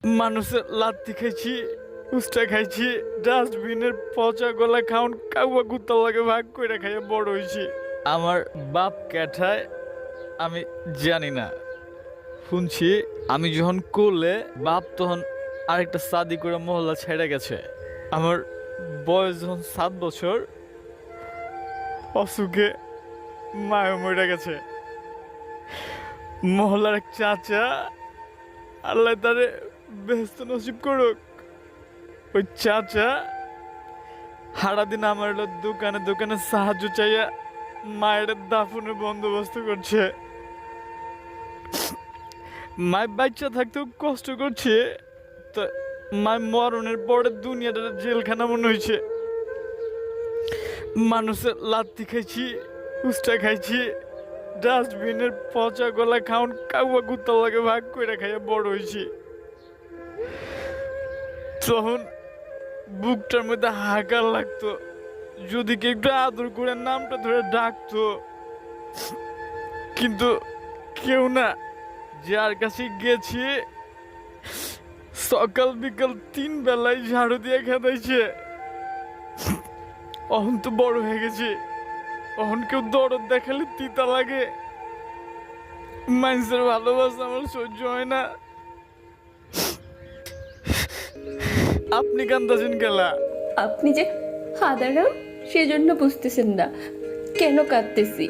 মানুষের লাত্তি খাইছি, উস্তা খাইছি, ডাস্টবিনের পচা গলা খাউন কাউয়া কুত্তা লাগে ভাগ করে খাইয়া বড় হয়েছি। আমার বাপ ক্যাঠায় আমি জানি না, শুনছি আমি যখন কোলে বাপ তখন আরেকটা শাদি করে মহল্লা ছেড়ে গেছে। আমার বয়স যখন 7 বছর, অসুখে মায়ও মরে গেছে। মহল্লার এক চাচা, আল্লাহ তারে ব্যস্ত নসিব করুক, ওই চাচা সারাদিন আমার দোকানে দোকানে সাহায্য চাইয়া মায়ের দাফনের বন্দোবস্ত করছে। মায়ের বাচ্চা থাকতেও কষ্ট করছে, তো মায়ের মরণের পরে দুনিয়াটা জেলখানা মনে হয়েছে। মানুষের লাত্তি খাইছি, উস্তা খাইছি, ডাস্টবিনের পচা গলা খাউন কাউয়া কুত্তা লাগে ভাগ করে খাইয়া বড় হয়েছি। তখন বুকটার মধ্যে হাহাকার লাগতো, যদি কেউ একটু আদর করে নামটা ধরে ডাকতো, কিন্তু কেউ না। যার কাছে গেছি সকাল বিকাল 3 বেলায় ঝাড়ু দিয়ে খেদাইছে। অহন তো বড় হয়ে গেছি, অহন কেউ দরদ দেখালে তিতা লাগে। মানুষের ভালোবাসা আমার সহ্য হয় না। আপনি কান্দাছেন গেলা? আপনি যে সাধারণ সেজন্য বুঝতেছেন না কেন কাঁদতেছি।